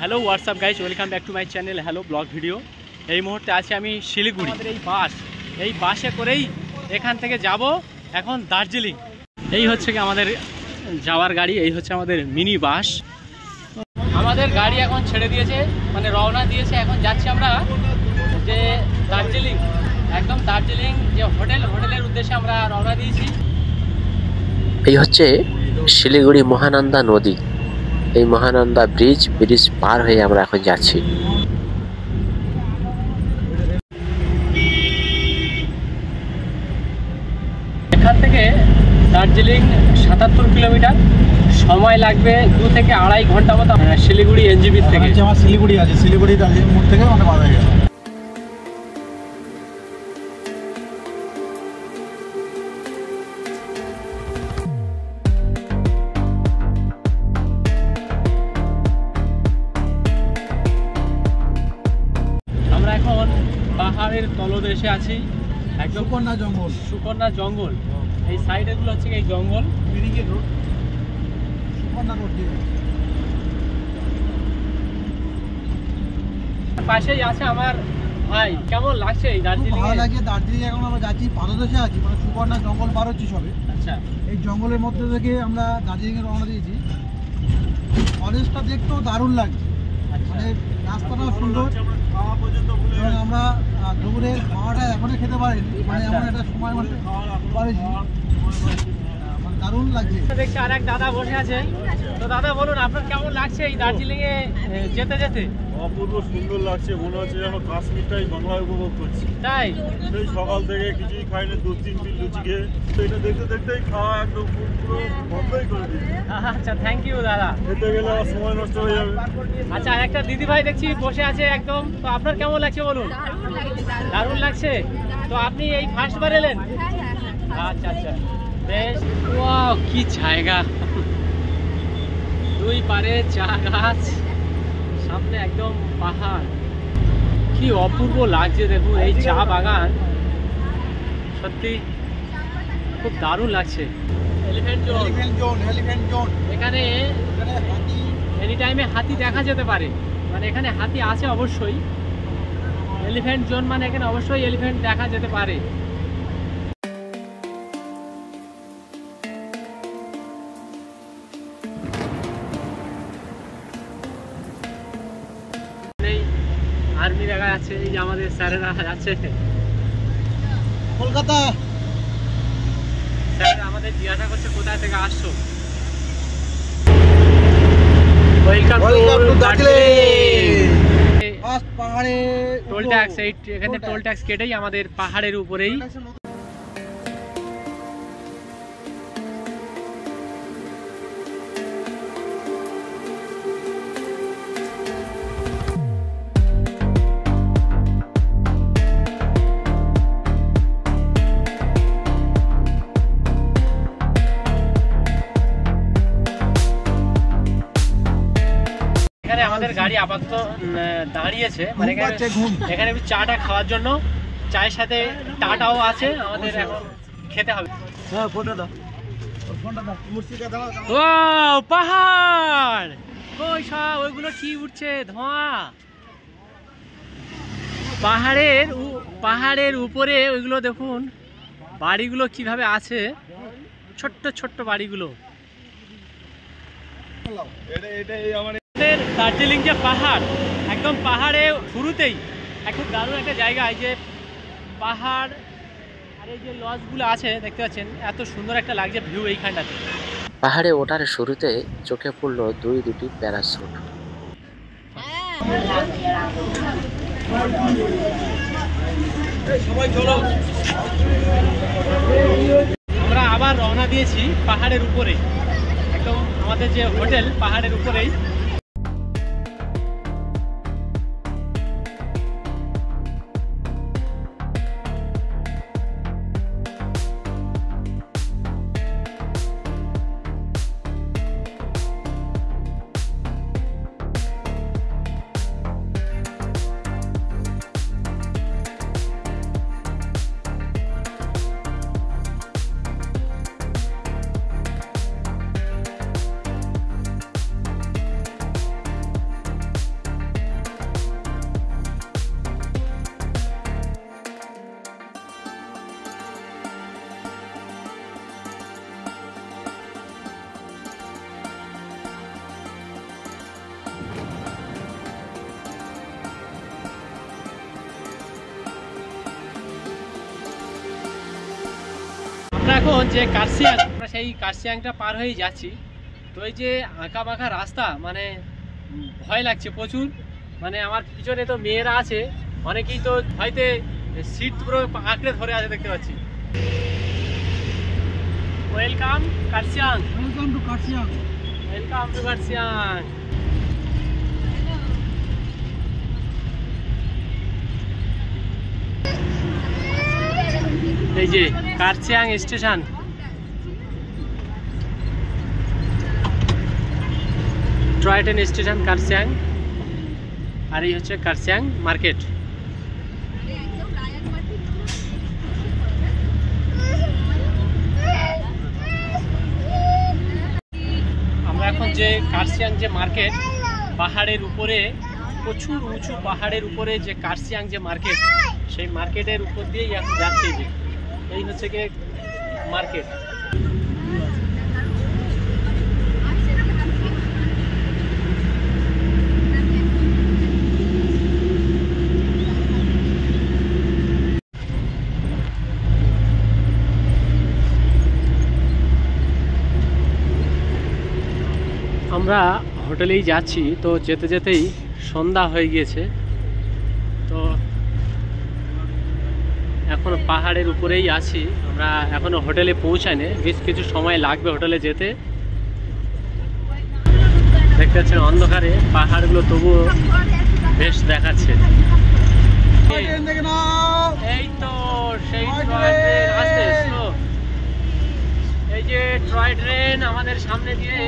Hello WhatsApp guys, welcome back to my channel hello blog video. এই মুহূর্তে আছি আমি শিলিগুড়ি। আমাদের এই বাসে করেই এখান থেকে যাব এখন দার্জিলিং। এই হচ্ছে কি আমাদের যাওয়ার গাড়ি, এই হচ্ছে আমাদের মিনি বাস। আমাদের গাড়ি এখন ছেড়ে দিয়েছে, মানে রওনা দিয়েছে। এখন যাচ্ছি আমরা যে দার্জিলিং, একদম দার্জিলিং যে হোটেলের উদ্দেশ্যে আমরা রওনা দিয়েছি। এই হচ্ছে শিলিগুড়ি মহানন্দা নদী। এই মহানন্দা ব্রিজ পার হয়ে আমরা এখন যাচ্ছি। এখান থেকে দার্জিলিং ৭৭ কিলোমিটার, সময় লাগবে 2 থেকে 2.5 ঘন্টা মতো। শিলিগুড়ি এনজিবি থেকে আমার শিলিগুড়ি আছে, শিলিগুড়ি দার্জিলিং মোড় থেকে অনেক ভালো হয়ে গেল। আমরা এখন পাহাড়ের তলদেশে আছি, একদম সুকন্যা জঙ্গল। এই সাইডে গুলো হচ্ছে এই জঙ্গল, পাশেই আছে আমার ভাই। কেমন লাগছে এই দার্জিলিং? ভালো লাগে। দার্জিলিং এখন আমরা যাচ্ছি, পাদদেশে আছি, মানে সুকন্যা জঙ্গল পার হচ্ছি সবে। আচ্ছা, এই জঙ্গলের মধ্যে থেকে আমরা দার্জিলিংয়ে রওনা দিয়েছি। ফরেস্টটা দেখতেও দারুণ লাগছে, মানে রাস্তাটাও সুন্দর। এবং আমরা দুপুরের খাওয়াটা এখনই খেতে পারিনি, মানে এমন একটা সময় মধ্যে পারেছি, মানে দারুণ লাগছে। দেখছি আর এক দাদা বসে আছে। তো দাদা বলুন, আপনার কেমন লাগছে এই দার্জিলিং এ যেতে যেতে? অপূর্ব সুন্দর লাগছে, মনে হচ্ছে যেন কাশ্মীরটাই বাংলায় উপভোগ করছি। তাই সেই সকাল থেকে কিছুই খাইনি, 2-3 দিন লুচি খেয়ে। তো এটা দেখতে দেখতেই খাওয়া একদম পুরো বন্ধই করে দিয়েছি। আচ্ছা, থ্যাংক ইউ দাদা। খেতে গেলে আর সময় নষ্ট হয়ে যাবে। আচ্ছা, আর একটা দিদি ভাই দেখছি বসে আছে একদম। তো আপনার কেমন লাগছে বলুন? দারুণ লাগছে। তো আপনি এই ফার্স্ট বার এলেন? আচ্ছা আচ্ছা, বেশ। ওয়াও, কি জায়গা! দুই পারে চা গাছ, সামনে একদম পাহাড়। কি অপূর্ব লাগছে দেখুন এই চা বাগান, সত্যি খুব দারুণ লাগছে। এলিফ্যান্ট জোন, এখানে এনি টাইমে হাতি দেখা যেতে পারে, মানে এখানে হাতি আছে অবশ্যই। এলিফ্যান্ট জোন মানে এখানে অবশ্যই এলিফ্যান্ট দেখা যেতে পারে। আর্মি দেখা যাচ্ছে, এই যে আমাদের স্যারেরা যাচ্ছে কলকাতা। স্যার আমাদের জিজ্ঞাসা করছে কোথায় থেকে আসছো। Welcome to Darjeeling. পাহাড়ে টোল ট্যাক্স, এখানে টোল ট্যাক্স কেটেই আমাদের পাহাড়ের উপরেই। এখানে আমাদের গাড়ি আপাতত দাঁড়িয়েছে, মানে এখানে চাটা খাওয়ার জন্য। চায়ের সাথে টাটাও আছে, আমাদের এখন খেতে হবে। ও পাহাড়, ওই সব ওইগুলো কি উঠছে ধোঁয়া। পাহাড়ের উপরে ওইগুলো দেখুন, বাড়িগুলো কিভাবে আছে, ছোট্ট ছোট্ট বাড়িগুলো। দার্জিলিং যে পাহাড়, একদম পাহাড়ে শুরুতেই খুব দারুণ একটা জায়গা। এই যে পাহাড় আর এই যে লজগুলো আছে দেখতে পাচ্ছেন, এত সুন্দর একটা লাগছে ভিউ এইখানটাতে। পাহাড়ে ওঠার শুরুতে চোখে পড়লো দুটি প্যারাশুট। আমরা আবার রওনা দিয়েছি পাহাড়ের উপরে, একদম আমাদের যে হোটেল পাহাড়ের উপরেই। এখন যে কার্শিয়াং, আমরা সেই কার্শিয়াংটা পার হয়ে যাচ্ছি। তো এই যে আঁকা বাঁকা রাস্তা, মানে ভয় লাগছে প্রচুর। মানে আমার পিছনে তো মেয়েরা আছে, অনেকেই তো হয়তো সিট পুরো আঁকড়ে ধরে আছে দেখতে পাচ্ছি। Welcome Kurseong, welcome to Kurseong. Welcome to Kurseong. এই যে Kurseong station, toy train station Kurseong, আর এই হচ্ছে কার্শিয়াং মার্কেট। আমরা এখন যে কার্শিয়াং যে মার্কেট, পাহাড়ের উপরে, প্রচুর উঁচু পাহাড়ের উপরে যে কার্শিয়াং যে মার্কেট, সেই মার্কেটের উপর দিয়েই এখন যাচ্ছি। যে এই হচ্ছে কি মার্কেট। আমরা হোটেলেই যাচ্ছি, তো যেতে যেতেই সন্ধ্যা হয়ে গিয়েছে। তো এখন পাহাড়ের উপরেই আছি আমরা, এখনো হোটেলে পৌঁছায়নি, বেশ কিছু সময় লাগবে হোটেলে যেতে। দেখতে পাচ্ছেন অন্ধকারে পাহাড়গুলো তবুও বেশ দেখাচ্ছে। এই তো সেই টয় ট্রেন আসছে, এই যে টয় ট্রেন আমাদের সামনে দিয়ে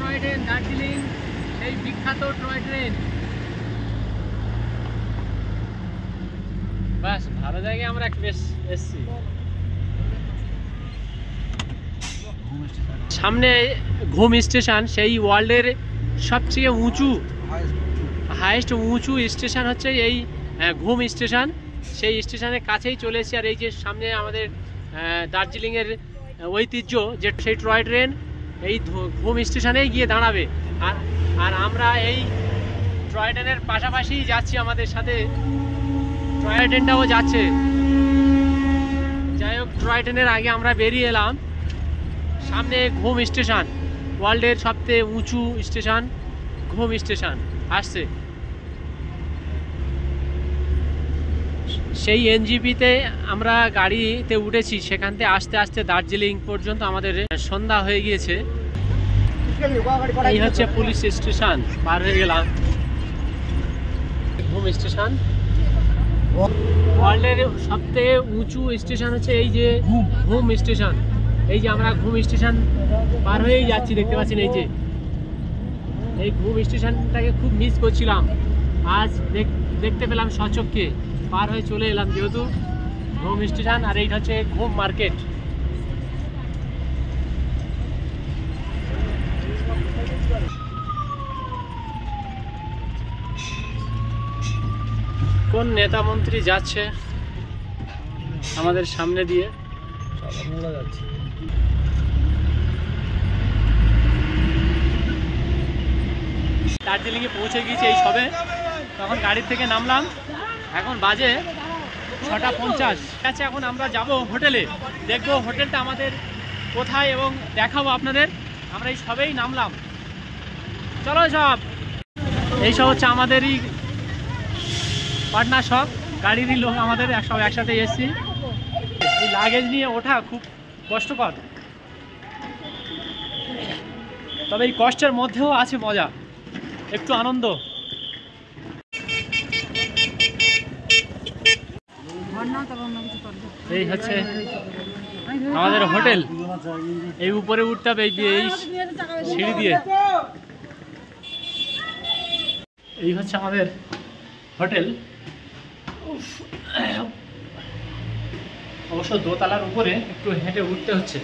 টয় ট্রেন, দার্জিলিং, সেই বিখ্যাত টয় ট্রেন। বাস ভালো জায়গায় আমরা বেশ এসছি। সামনে ঘুম স্টেশন, সেই ওয়ার্ল্ডের সবচেয়ে উঁচু, হাইয়েস্ট উঁচু স্টেশন হচ্ছে এই ঘুম স্টেশন। সেই স্টেশনের কাছেই চলে এসেছি। আর এই যে সামনে আমাদের দার্জিলিংয়ের ঐতিহ্য যে সেই টয় ট্রেন এই ঘুম স্টেশনেই গিয়ে দাঁড়াবে। আর আমরা এই টয় ট্রেনের পাশাপাশি যাচ্ছি, আমাদের সাথে টয় ট্রেনটাও যাচ্ছে। যাই হোক, টয় ট্রেনের আগে আমরা বেরিয়ে এলাম। সামনে ঘুম স্টেশন, ওয়ার্ল্ডের সবচেয়ে উঁচু স্টেশন ঘুম স্টেশন আসছে। সেই এনজিপিতে আমরা গাড়িতে উঠেছি, সেখান থেকে আস্তে আস্তে দার্জিলিং পর্যন্ত আমাদের সন্ধ্যা হয়ে গিয়েছে। এই হচ্ছে পুলিশ স্টেশন, পার হয়ে গেলাম। ঘুম স্টেশন, ওয়ার্ল্ডের সবথেকে উঁচু স্টেশন হচ্ছে এই যে ঘুম স্টেশন। এই যে আমরা ঘুম স্টেশন পার হয়েই যাচ্ছি, দেখতে পাচ্ছেন। এই যে এই ঘুম স্টেশনটাকে খুব মিস করছিলাম, আজ দেখতে পেলাম সচক্ষে, পার হয়ে চলে এলাম যেহেতু ঘুম স্টেশন। আর এইটা হচ্ছে ঘুম মার্কেট। কোন নেতা মন্ত্রী যাচ্ছে আমাদের সামনে দিয়ে? দার্জিলিংয়ে পৌঁছে গিয়েছি এই সবে, তখন গাড়ির থেকে নামলাম। এখন বাজে 6:50। আচ্ছা, এখন আমরা যাব হোটেলে, দেখবো হোটেলটা আমাদের কোথায় এবং দেখাবো আপনাদের। আমরা এই সবেই নামলাম, চলো। এইসব হচ্ছে আমাদেরই পার্টনার, সব গাড়িরই লোক আমাদের, সব একসাথে এসেছি। এই লাগেজ নিয়ে ওঠা খুব কষ্টকর, তবে এই কষ্টের মধ্যেও আছে মজা, একটু আনন্দ। এই হচ্ছে আমাদের হোটেল, এই উপরে উঠতে হবে এই সিঁড়ি দিয়ে। এই হচ্ছে আমাদের হোটেল, অবশ্য দোতলার উপরে একটু হেঁটে উঠতে হচ্ছে।